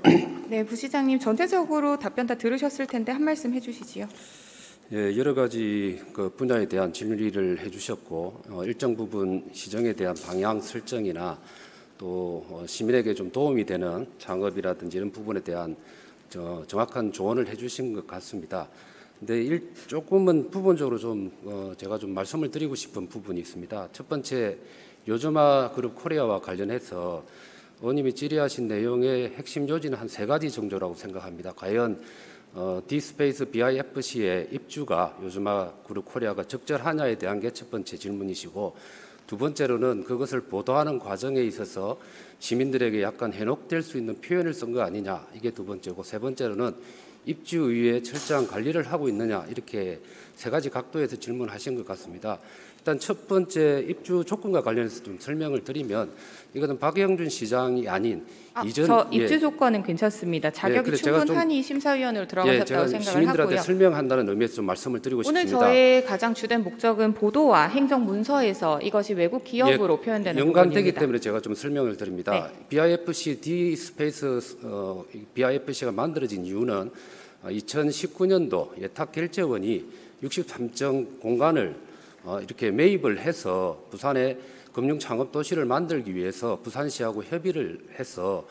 네, 부시장님 전체적으로 답변 다 들으셨을 텐데 한 말씀 해주시지요. 예, 여러 가지 그 분야에 대한 질의를 해주셨고, 일정 부분 시정에 대한 방향 설정이나 또 시민에게 좀 도움이 되는 창업이라든지 이런 부분에 대한 정확한 조언을 해주신 것 같습니다. 근데 조금은 부분적으로 좀 제가 좀 말씀을 드리고 싶은 부분이 있습니다. 첫 번째, 요조마 그룹 코리아와 관련해서 의원님이 질의하신 내용의 핵심 요지는 한 3가지 정도라고 생각합니다. 과연 디스페이스 BIFC의 입주가 요조마 그룹 코리아가 적절하냐에 대한 게 첫 번째 질문이시고, 두 번째로는 그것을 보도하는 과정에 있어서 시민들에게 약간 해녹될 수 있는 표현을 쓴 거 아니냐, 이게 두 번째고, 세 번째로는 입주 이후에 철저한 관리를 하고 있느냐, 이렇게 3가지 각도에서 질문하신 것 같습니다. 일단 첫 번째 입주 조건과 관련해서 좀 설명을 드리면, 이거는 박영준 시장이 아닌 이전 입주 조건은 괜찮습니다. 자격이 충분하니 심사위원으로 들어가셨다고 제가 생각을 시민들한테 하고요. 설명한다는 의미에서 좀 말씀을 드리고 오늘 싶습니다. 저의 가장 주된 목적은 보도와 행정 문서에서 이것이 외국 기업으로 표현되는 연관되기 부분입니다. 때문에 제가 좀 설명을 드립니다. 네. BIFC 디스페이스 BIFC가 만들어진 이유는 2019년도 예탁결제원이 63정 공간을 이렇게 매입을 해서 부산에 금융창업도시를 만들기 위해서 부산시하고 협의를 해서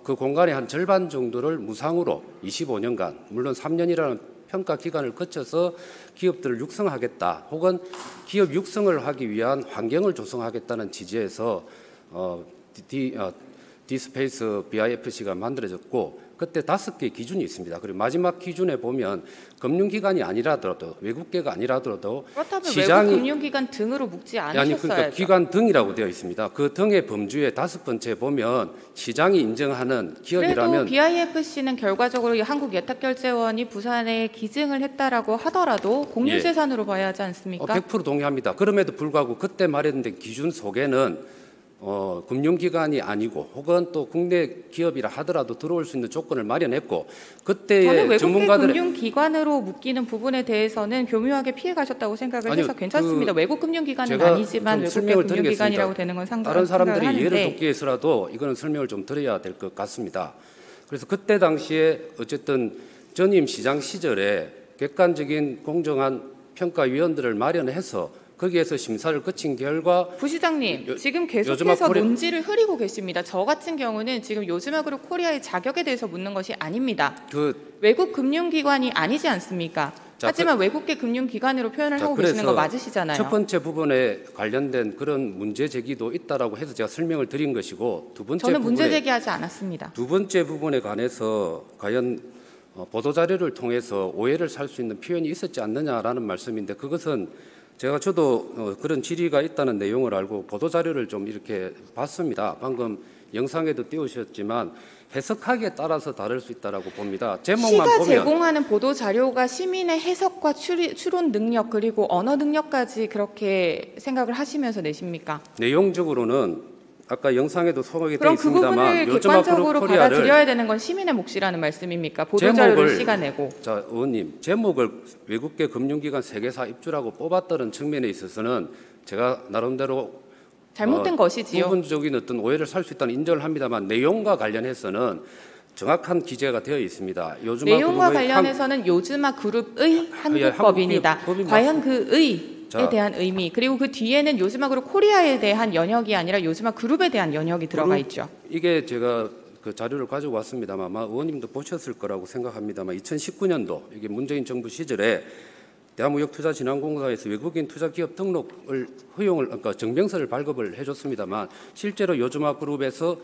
그 공간의 한 절반 정도를 무상으로 25년간, 물론 3년이라는 평가 기간을 거쳐서 기업들을 육성하겠다, 혹은 기업 육성을 하기 위한 환경을 조성하겠다는 취지에서 디스페이스 BIFC가 만들어졌고, 그때 5개 기준이 있습니다. 그리고 마지막 기준에 보면 금융기관이 아니라더라도, 외국계가 아니라더라도 그렇다면 시장이 외국 금융기관 등으로 묶지 않으셨어야죠. 그러니까 기관 등이라고 되어 있습니다. 그 등의 범주의 5번째 보면 시장이 인정하는 기업이라면, 그래도 BIFC는 결과적으로 한국 예탁결제원이 부산에 기증을 했다라고 하더라도 공유재산으로 봐야 하지 않습니까? 100% 동의합니다. 그럼에도 불구하고 그때 마련된 기준 속에는 금융기관이 아니고 혹은 또 국내 기업이라 하더라도 들어올 수 있는 조건을 마련했고, 그때의 저는 외국계 전문가들의 금융기관으로 묶이는 부분에 대해서는 교묘하게 피해 가셨다고 생각을 해서 괜찮습니다. 외국 금융기관은 아니지만 외국계 금융기관이라고 되는 건 상관없습니다. 다른 사람들이 이해를 돕기 위해서라도 이거는 설명을 좀 드려야 될 것 같습니다. 그래서 그때 당시에 어쨌든 전임 시장 시절에 객관적인 공정한 평가위원들을 마련해서 거기에서 심사를 거친 결과 부시장님, 지금 요즘학 계속해서 코리아- 논지를 흐리고 계십니다. 저 같은 경우는 지금 요즘학으로 코리아의 자격에 대해서 묻는 것이 아닙니다. 외국 금융기관이 아니지 않습니까? 자, 하지만 외국계 금융기관으로 표현을 자, 하고 계시는 거 그래서 맞으시잖아요. 첫 번째 부분에 관련된 그런 문제 제기도 있다라고 해서 제가 설명을 드린 것이고, 두 번째 저는 문제 부분에 제기하지 않았습니다. 두 번째 부분에 관해서 과연 보도 자료를 통해서 오해를 살 수 있는 표현이 있었지 않느냐라는 말씀인데, 그것은 저도 그런 질의가 있다는 내용을 알고 보도 자료를 좀 이렇게 봤습니다. 방금 영상에도 띄우셨지만 해석하기에 따라서 다를 수 있다라고 봅니다. 제목만 시가 보면 제공하는 보도 자료가 시민의 해석과 추론 능력 그리고 언어 능력까지 그렇게 생각을 하시면서 내십니까? 내용적으로는 아까 영상에도 소개되어 그럼 그 있습니다만 부분을 요즘학 객관적으로 그룹 코리아를 받아들여야 되는 건 시민의 몫이라는 말씀입니까? 보도 자료를 시가 내고. 자, 의원님, 제목을 외국계 금융기관 세계사 입주라고 뽑았다는 측면에 있어서는 제가 나름대로 잘못된 것이지요. 부분적인 어떤 오해를 살 수 있다는 인정을 합니다만, 내용과 관련해서는 정확한 기재가 되어 있습니다. 내용과 관련해서는 요즘학 그룹의 한국법입니다. 한국법이 과연 그 의에 자, 대한 의미, 그리고 그 뒤에는 요즘학으로 코리아에 대한 연역이 아니라 요즘학 그룹에 대한 연역이 들어가 있죠. 이게 제가 그 자료를 가지고 왔습니다만 아마 의원님도 보셨을 거라고 생각합니다만, 2019년도 이게 문재인 정부 시절에 대한무역투자진흥공사에서 외국인 투자기업 등록을 그러니까 증명서를 발급을 해줬습니다만, 실제로 요즘학그룹에서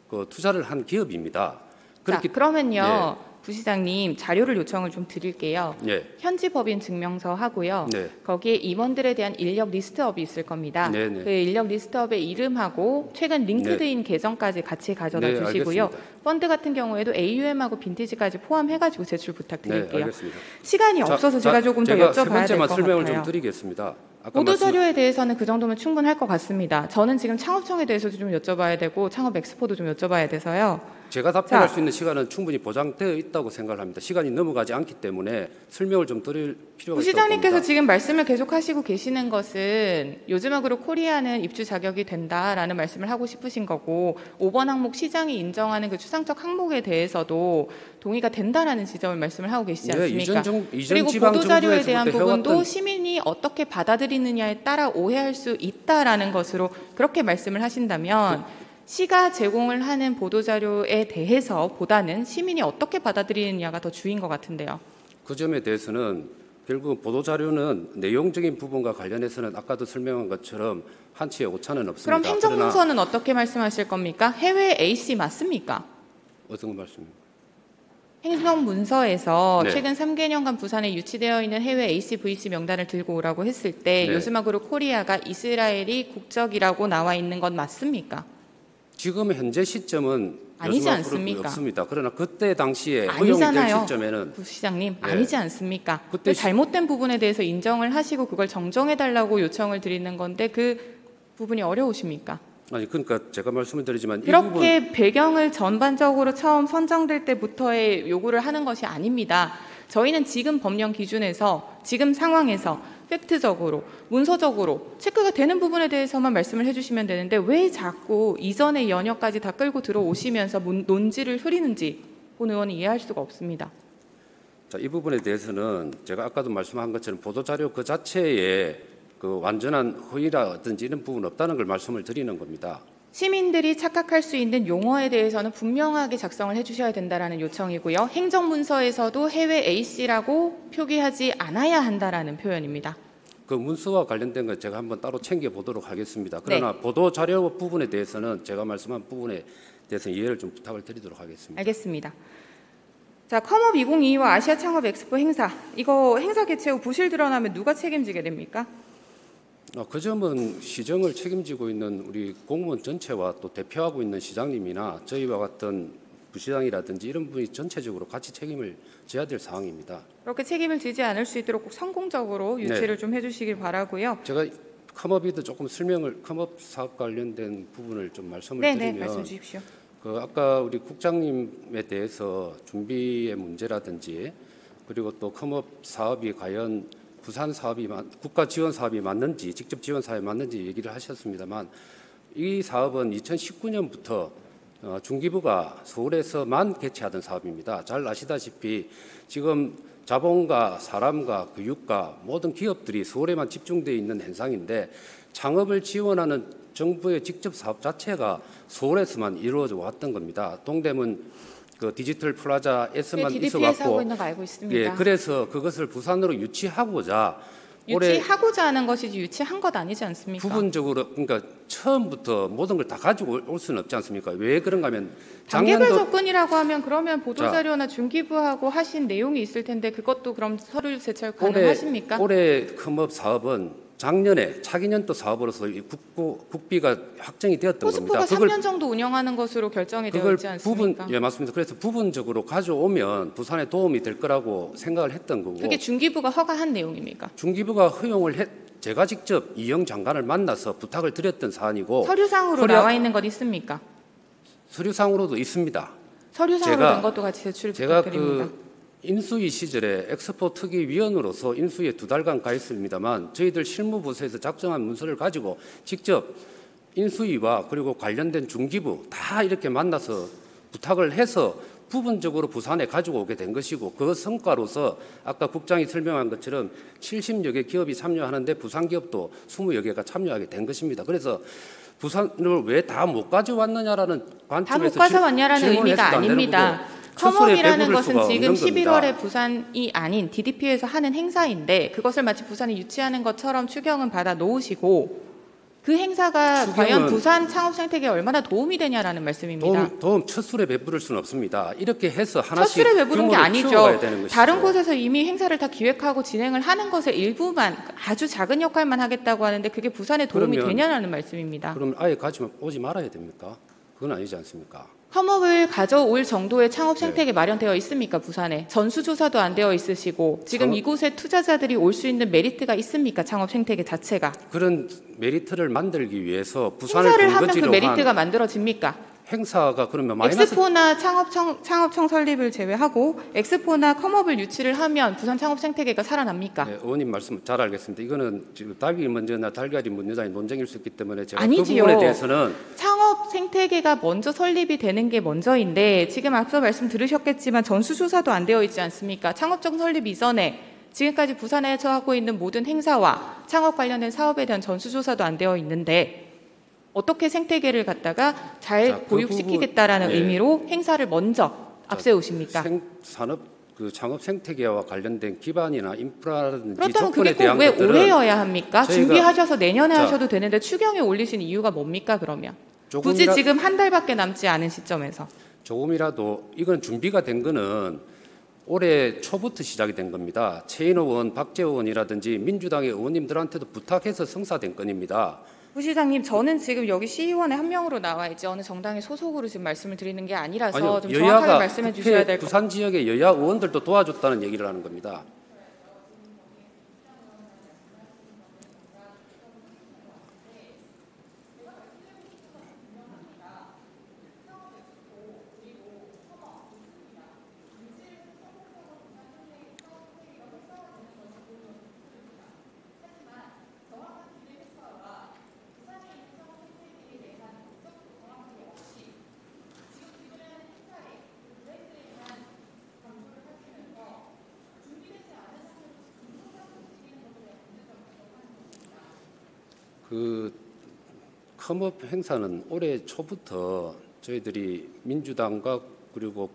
그 투자를 한 기업입니다. 자, 그러면요, 부시장님 자료를 요청을 좀 드릴게요. 예. 현지 법인 증명서 하고요. 네. 거기에 임원들에 대한 인력 리스트업이 있을 겁니다. 네네. 그 인력 리스트업의 이름하고 최근 링크드인 계정까지 같이 가져다 네, 주시고요. 알겠습니다. 펀드 같은 경우에도 AUM하고 빈티지까지 포함해가지고 제출 부탁드릴게요. 네, 알겠습니다. 시간이 없어서 제가 조금 더 제가 세 여쭤봐야 될 번째만 것 설명을 같아요. 좀 드리겠습니다. 아까 보도 자료에 대해서는 그 정도면 충분할 것 같습니다. 저는 지금 창업청에 대해서도 좀 여쭤봐야 되고 창업 엑스포도 좀 여쭤봐야 돼서요. 제가 답변할 자. 수 있는 시간은 충분히 보장되어 있다고 생각을 합니다. 시간이 넘어가지 않기 때문에 설명을 좀 드릴 필요가 있다고 부시장님께서 봅니다. 지금 말씀을 계속하시고 계시는 것은 요즘학으로 코리아는 입주 자격이 된다라는 말씀을 하고 싶으신 거고, 5번 항목 시장이 인정하는 그 추상적 항목에 대해서도 동의가 된다라는 지점을 말씀을 하고 계시지 네, 않습니까? 이전 그리고 지방 보도 자료에 정부에서부터 대한 부분도 해왔던 시민이 어떻게 받아들이느냐에 따라 오해할 수 있다라는 것으로 그렇게 말씀을 하신다면 시가 제공을 하는 보도 자료에 대해서 보다는 시민이 어떻게 받아들이느냐가 더 주인 것 같은데요. 그 점에 대해서는 결국 보도 자료는 내용적인 부분과 관련해서는 아까도 설명한 것처럼 한치의 오차는 없습니다. 그럼 행정문서는 어떻게 말씀하실 겁니까? 해외 AC 맞습니까? 어떤 거 말씀입니까? 행정문서에서 네. 최근 3개년간 부산에 유치되어 있는 해외 AC, VC 명단을 들고 오라고 했을 때 네. 요즘학으로 코리아가 이스라엘이 국적이라고 나와 있는 건 맞습니까? 지금 현재 시점은 아니지 요즘학 않습니까? 그룹이 없습니다. 그러나 그때 당시에 허용이 될 아니잖아요. 시점에는 부시장님, 네. 아니지 않습니까? 그때 그 잘못된 부분에 대해서 인정을 하시고 그걸 정정해달라고 요청을 드리는 건데 그 부분이 어려우십니까? 아니 그러니까 제가 말씀을 드리지만 이 부분 그렇게 배경을 전반적으로 처음 선정될 때부터의 요구를 하는 것이 아닙니다. 저희는 지금 법령 기준에서 지금 상황에서 팩트적으로 문서적으로 체크가 되는 부분에 대해서만 말씀을 해주시면 되는데 왜 자꾸 이전의 연역까지 다 끌고 들어오시면서 논지를 흐리는지 본 의원이 이해할 수가 없습니다. 자, 이 부분에 대해서는 제가 아까도 말씀한 것처럼 보도자료 그 자체에 그 완전한 허위라든지 이런 부분 없다는 걸 말씀을 드리는 겁니다. 시민들이 착각할 수 있는 용어에 대해서는 분명하게 작성을 해주셔야 된다라는 요청이고요. 행정문서에서도 해외 A씨라고 표기하지 않아야 한다라는 표현입니다. 그 문서와 관련된 건 제가 한번 따로 챙겨보도록 하겠습니다. 그러나 보도자료 부분에 대해서는 제가 말씀한 부분에 대해서 이해를 좀 부탁을 드리도록 하겠습니다. 알겠습니다. 자, 컴업 2022와 아시아 창업 엑스포 행사, 이거 행사 개최 후 부실 드러나면 누가 책임지게 됩니까? 그 점은 시정을 책임지고 있는 우리 공무원 전체와 또 대표하고 있는 시장님이나 저희와 같은 부시장이라든지 이런 분이 전체적으로 같이 책임을 져야 될 사항입니다. 그렇게 책임을 지지 않을 수 있도록 꼭 성공적으로 유치를 좀 해주시길 바라고요. 제가 컴업에도 조금 컴업 사업 관련된 부분을 좀 말씀을 네네, 드리면 말씀 주십시오. 그 아까 우리 국장님에 대해서 준비의 문제라든지 그리고 또 컴업 사업이 과연 부산 사업이 국가 지원 사업이 맞는지 직접 지원 사업이 맞는지 얘기를 하셨습니다만 이 사업은 2019년부터 중기부가 서울에서만 개최하던 사업입니다. 잘 아시다시피 지금 자본가, 사람가, 교육가 모든 기업들이 서울에만 집중되어 있는 현상인데 창업을 지원하는 정부의 직접 사업 자체가 서울에서만 이루어져 왔던 겁니다. 동대문 그 디지털 플라자에서만 DDP에서 있어왔고, 하고 있는 거 알고 있습니다. 예, 그래서 그것을 부산으로 유치하고자 유치하고자 하는 것이지 유치한 것 아니지 않습니까? 부분적으로 그러니까 처음부터 모든 걸 다 가지고 올 수는 없지 않습니까? 왜 그런가 하면 단계별 작년도 접근이라고 하면 그러면 보도자료나 중기부하고 하신 내용이 있을 텐데 그것도 그럼 서류 제출 가능하십니까? 올해 컴업 사업은 작년에 차기년도 사업으로서 이 국비가 확정이 되었던 겁니다. 포스코가 3년 정도 운영하는 것으로 결정이 되어 있지 않습니까? 예, 맞습니다. 그래서 부분적으로 가져오면 부산에 도움이 될 거라고 생각을 했던 거고. 그게 중기부가 허가한 내용입니까? 중기부가 허용을 제가 직접 이영 장관을 만나서 부탁을 드렸던 사안이고. 서류상으로 나와 있는 것 있습니까? 서류상으로도 있습니다. 서류상으로 된 것도 같이 제출 제가 부탁드립니다. 인수위 시절에 엑스포 특위위원으로서 인수위에 2달간 가 있습니다만 저희들 실무부서에서 작성한 문서를 가지고 직접 인수위와 그리고 관련된 중기부 다 이렇게 만나서 부탁을 해서 부분적으로 부산에 가지고 오게 된 것이고 그 성과로서 아까 국장이 설명한 것처럼 70여 개 기업이 참여하는데 부산 기업도 20여 개가 참여하게 된 것입니다. 그래서 부산을 왜 다 못 가져왔느냐라는 관점에서 다 못 가져왔냐라는 의미가 아닙니다. 컴업이라는 것은 지금 11월에 부산이 아닌 DDP에서 하는 행사인데 그것을 마치 부산이 유치하는 것처럼 추경은 받아 놓으시고 그 행사가 과연 부산 창업 생태계에 얼마나 도움이 되냐라는 말씀입니다. 도움 첫 술에 베풀을 수는 없습니다. 이렇게 해서 하나씩 첫 술에 베푸는 게 아니죠. 되는 다른 곳에서 이미 행사를 다 기획하고 진행을 하는 것의 일부만 아주 작은 역할만 하겠다고 하는데 그게 부산에 도움이 되냐라는 말씀입니다. 그럼 아예 오지 말아야 됩니까? 그건 아니지 않습니까? 컴업을 가져올 정도의 창업 생태계 마련되어 있습니까? 부산에 전수조사도 안 되어 있으시고 지금 이곳에 투자자들이 올 수 있는 메리트가 있습니까? 창업 생태계 자체가 그런 메리트를 만들기 위해서 부산을 행사를 하면 그 근거지로 메리트가 만들어집니까? 행사가 그러면 마이너스 엑스포나 창업청 설립을 제외하고 엑스포나 컴업을 유치를 하면 부산 창업 생태계가 살아납니까? 네, 의원님 말씀 잘 알겠습니다. 이거는 지금 닭이 먼저나 달걀이 먼저나 논쟁일 수 있기 때문에 제가 아니지요. 그 부분에 대해서는 창업 생태계가 먼저 설립이 되는 게 먼저인데 지금 앞서 말씀 들으셨겠지만 전수조사도 안 되어 있지 않습니까? 창업청 설립 이전에 지금까지 부산에서 하고 있는 모든 행사와 창업 관련된 사업에 대한 전수조사도 안 되어 있는데 어떻게 생태계를 갖다가 잘 보육시키겠다라는 의미로 행사를 먼저 앞세우십니까? 창업 생태계와 관련된 기반이나 인프라라든지 그렇다면 조건에 그게 대한 꼭 왜 것들은 올해여야 합니까? 준비하셔서 내년에 자, 하셔도 되는데 추경에 올리신 이유가 뭡니까 그러면? 굳이 조금이라- 지금 한 달밖에 남지 않은 시점에서. 조금이라도 이건 준비가 된 거는 올해 초부터 시작이 된 겁니다. 최인호 의원, 박재호 의원이라든지 민주당의 의원님들한테도 부탁해서 성사된 건입니다. 부시장님, 저는 지금 여기 시의원의 한 명으로 나와 있지 어느 정당의 소속으로 지금 말씀을 드리는 게 아니라서 아니요, 좀 정확하게 말씀해 주셔야 될 것 같아요. 부산 지역의 여야 의원들도 도와줬다는 얘기를 하는 겁니다. 그 컴업 행사는 올해 초부터 저희들이 민주당과 그리고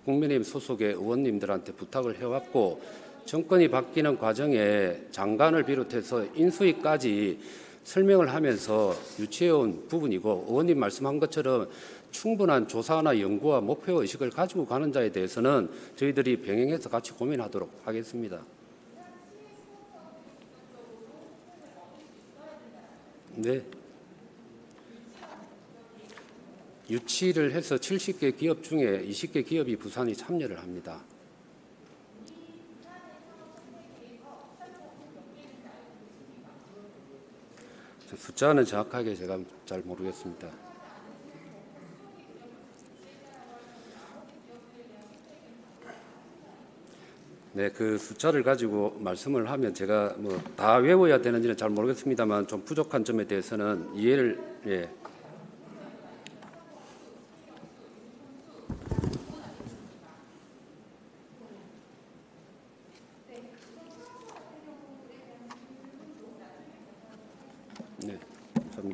국민의힘 소속의 의원님들한테 부탁을 해왔고 정권이 바뀌는 과정에 장관을 비롯해서 인수위까지 설명을 하면서 유치해온 부분이고 의원님 말씀한 것처럼 충분한 조사나 연구와 목표 의식을 가지고 가는 자에 대해서는 저희들이 병행해서 같이 고민하도록 하겠습니다. 네. 유치를 해서 70개 기업 중에 20개 기업이 부산이 참여를 합니다. 숫자는 정확하게 제가 잘 모르겠습니다. 네, 그 숫자를 가지고 말씀을 하면 제가 뭐 다 외워야 되는지는 잘 모르겠습니다만 좀 부족한 점에 대해서는 이해를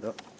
감사합니다.